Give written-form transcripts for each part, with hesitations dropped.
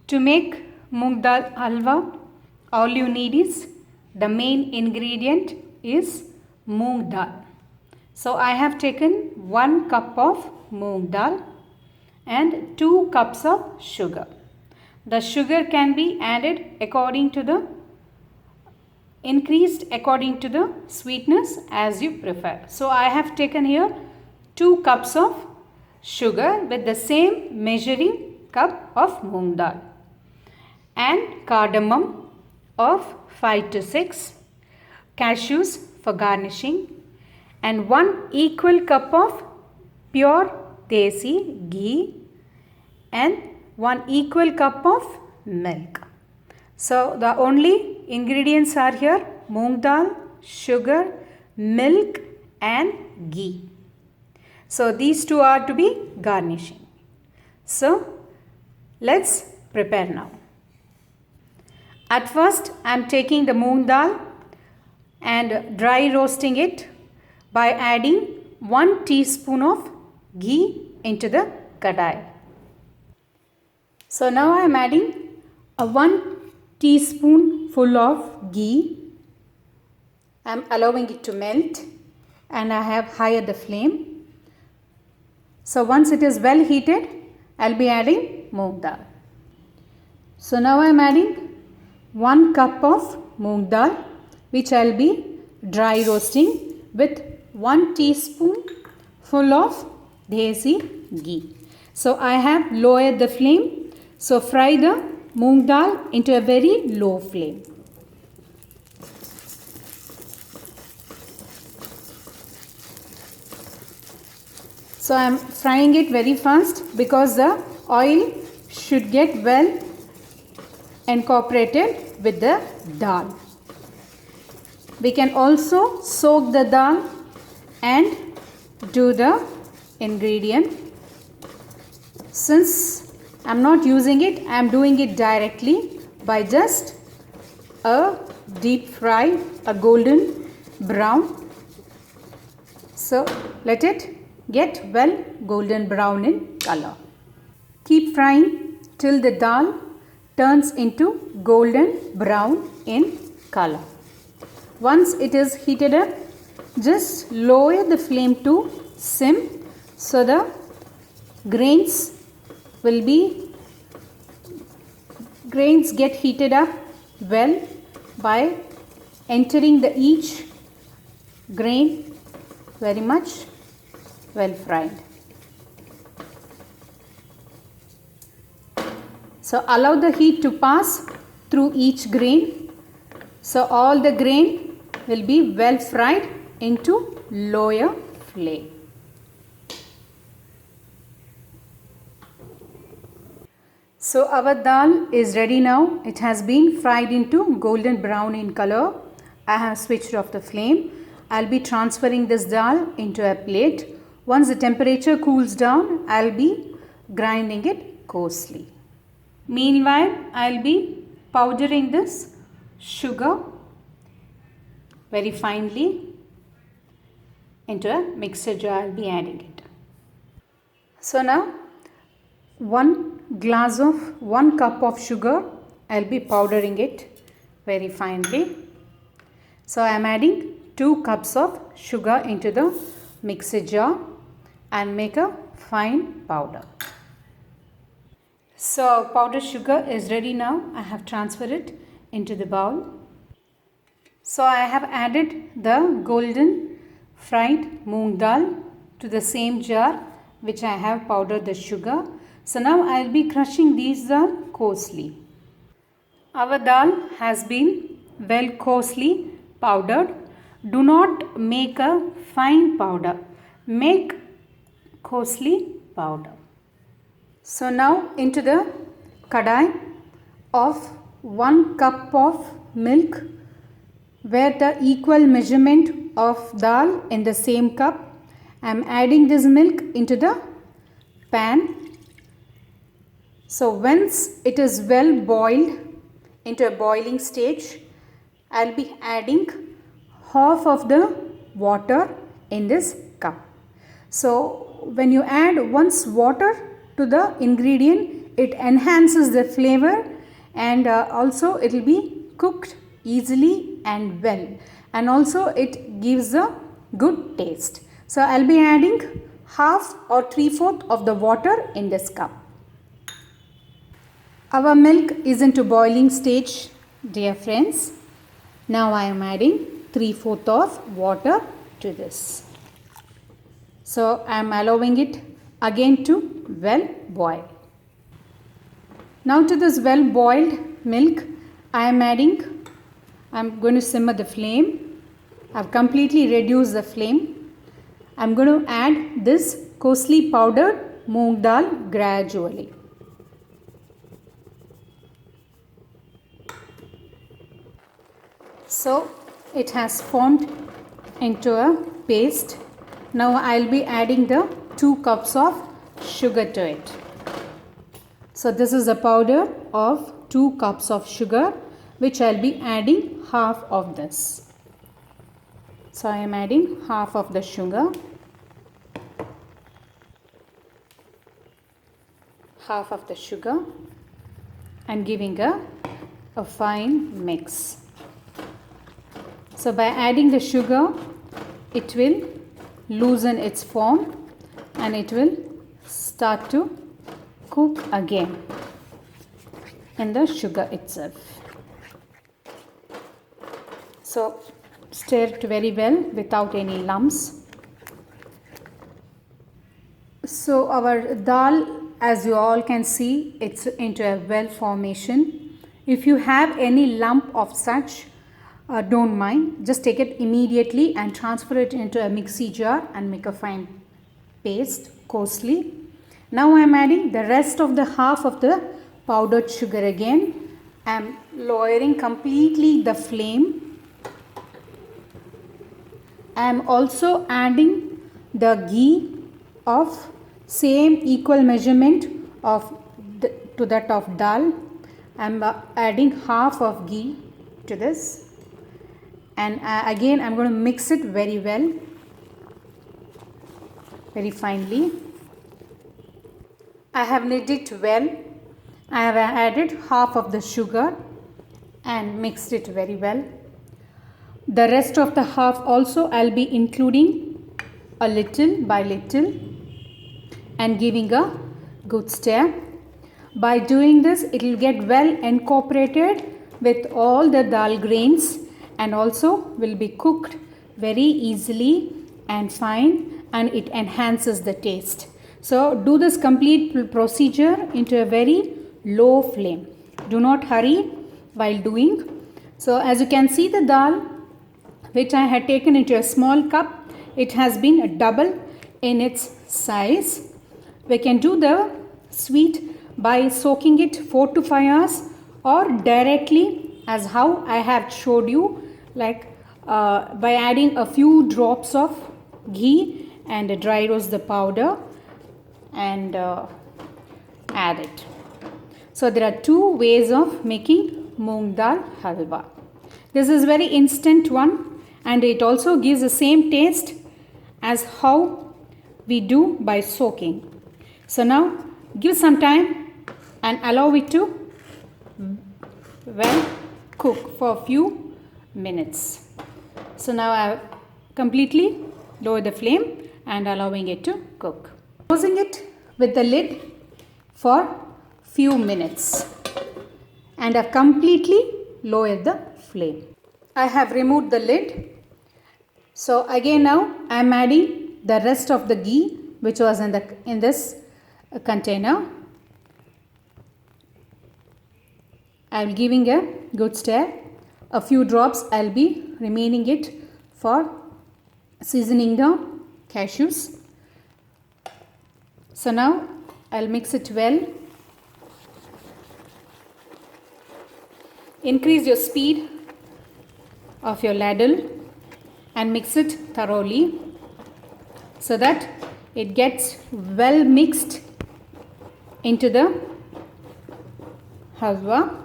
To make moong dal halwa, all you need is the main ingredient is moong dal. So I have taken 1 cup of moong dal and 2 cups of sugar. The sugar can be added according to the increased according to the sweetness as you prefer. So I have taken here 2 cups of sugar with the same measuring cup of moong dal and cardamom of 5 to 6, cashews for garnishing, and 1 equal cup of pure desi ghee and 1 equal cup of milk. So the only ingredients are here moong dal, sugar, milk and ghee. So these two are to be garnishing. So let's prepare now. At first I am taking the moong dal and dry roasting it by adding 1 teaspoon of ghee into the kadai. So now I am adding a 1 teaspoon full of ghee. I am allowing it to melt and I have higher the flame. So once it is well heated, I will be adding moong dal. So now I am adding 1 cup of moong dal which I will be dry roasting with 1 teaspoon full of desi ghee. So I have lowered the flame. So fry the moong dal into a very low flame. So I am frying it very fast because the oil should get well incorporated with the dal. We can also soak the dal and do the ingredient. Since I am not using it, I am doing it directly by just a deep fry, a golden brown. So let it get well golden brown in color. Keep frying till the dal turns into golden brown in color. Once it is heated up, just lower the flame to sim so the grains get heated up well by entering the each grain very much well fried. So allow the heat to pass through each grain. So all the grain will be well fried into lower flame. So our dal is ready now. It has been fried into golden brown in color. I have switched off the flame. I will be transferring this dal into a plate. Once the temperature cools down, I will be grinding it coarsely. Meanwhile, I will be powdering this sugar very finely into a mixer jar. I will be adding it. So now 1 cup of sugar, I will be powdering it very finely. So I am adding 2 cups of sugar into the mixer jar and make a fine powder. So powdered sugar is ready now. I have transferred it into the bowl. So I have added the golden fried moong dal to the same jar which I have powdered the sugar. So now I will be crushing these dal coarsely. Our dal has been well coarsely powdered. Do not make a fine powder. Make coarsely powder. So now into the kadai of 1 cup of milk, where the equal measurement of dal in the same cup, I am adding this milk into the pan. So once it is well boiled into a boiling stage, I will be adding half of the water in this cup. So when you add once water to the ingredient, it enhances the flavor, and also it will be cooked easily and well, and also it gives a good taste. So I'll be adding half or 3/4 of the water in this cup. Our milk is into boiling stage, dear friends. Now I am adding 3/4 of water to this. So I am allowing it again to well boil. Now to this well boiled milk, I am going to simmer the flame. I have completely reduced the flame. I am going to add this coarsely powdered moong dal gradually. So it has formed into a paste. Now I will be adding the 2 cups of sugar to it. So this is a powder of 2 cups of sugar, which I will be adding half of this. So I am adding half of the sugar, and giving a fine mix. So by adding the sugar, it will loosen its form and it will start to cook again in the sugar itself. So stir it very well without any lumps. So our dal, as you all can see, it's into a well formation. If you have any lump of such, don't mind, just take it immediately and transfer it into a mixie jar and make a fine paste coarsely. Now I am adding the rest of the half of the powdered sugar again. I am lowering completely the flame. I am also adding the ghee of same equal measurement to that of dal. I am adding half of ghee to this. And again I am going to mix it very well, very finely. I have kneaded it well. I have added half of the sugar and mixed it very well. The rest of the half also I will be including a little by little and giving a good stir. By doing this, it will get well incorporated with all the dal grains, and also will be cooked very easily and fine, and it enhances the taste. So do this complete procedure into a very low flame. Do not hurry while doing. So as you can see, the dal which I had taken into a small cup, it has been double in its size. We can do the sweet by soaking it 4 to 5 hours, or directly as how I have showed you, like by adding a few drops of ghee and dry roast the powder and add it. So there are 2 ways of making moong dal halwa. This is very instant one, and it also gives the same taste as how we do by soaking. So now give some time and allow it to well cook for a few minutes. So now I have completely lowered the flame and allowing it to cook. Closing it with the lid for few minutes, and I've completely lowered the flame. I have removed the lid. So again now I am adding the rest of the ghee which was in this container. I am giving a good stir. A few drops I will be remaining it for seasoning the cashews. So now I will mix it well. Increase your speed of your ladle and mix it thoroughly so that it gets well mixed into the halwa.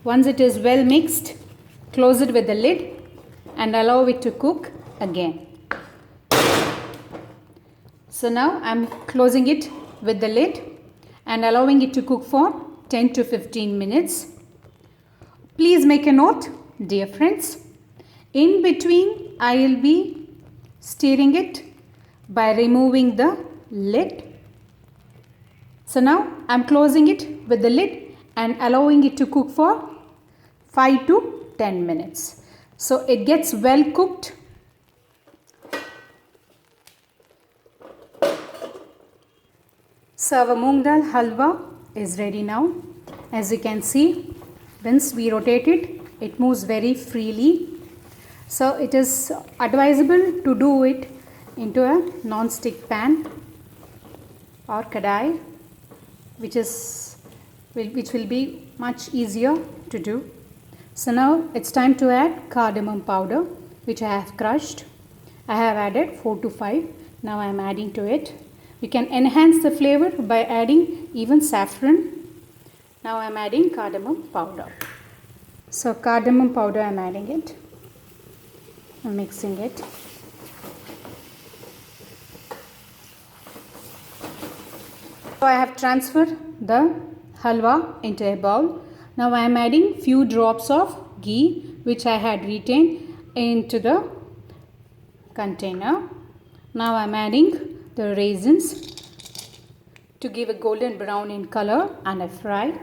Once it is well mixed, close it with the lid and allow it to cook again. So now I am closing it with the lid and allowing it to cook for 10 to 15 minutes. Please make a note, dear friends. In between, I will be stirring it by removing the lid. So now I am closing it with the lid and allowing it to cook for 5 to 10 minutes. So it gets well cooked. So our moong dal halwa is ready now. As you can see, once we rotate it, it moves very freely. So it is advisable to do it into a non-stick pan or kadai, which will be much easier to do. So now it's time to add cardamom powder, which I have crushed. I have added 4 to 5. Now I am adding to it. You can enhance the flavor by adding even saffron. Now I am adding cardamom powder. So cardamom powder I am adding it. I am mixing it. So I have transferred the halwa into a bowl. Now I am adding few drops of ghee, which I had retained, into the container. Now I am adding the raisins to give a golden brown in color, and I fry.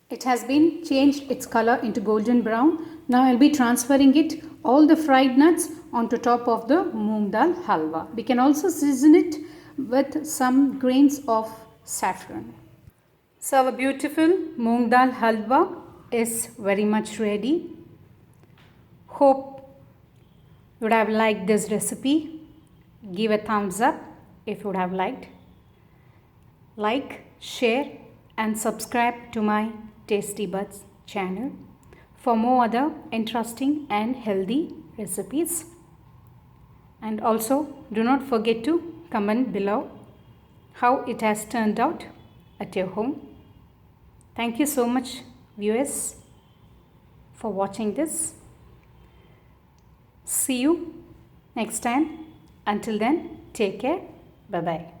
It has been changed its color into golden brown. Now I will be transferring it, all the fried nuts, onto top of the moong dal halwa. We can also season it with some grains of saffron. So our beautiful moong dal halwa is very much ready. Hope you would have liked this recipe. Give a thumbs up if you would have liked. Like, share and subscribe to my Tasty Buds channel for more other interesting and healthy recipes. And also do not forget to comment below how it has turned out at your home. Thank you so much, viewers, for watching this. See you next time. Until then, take care. Bye-bye.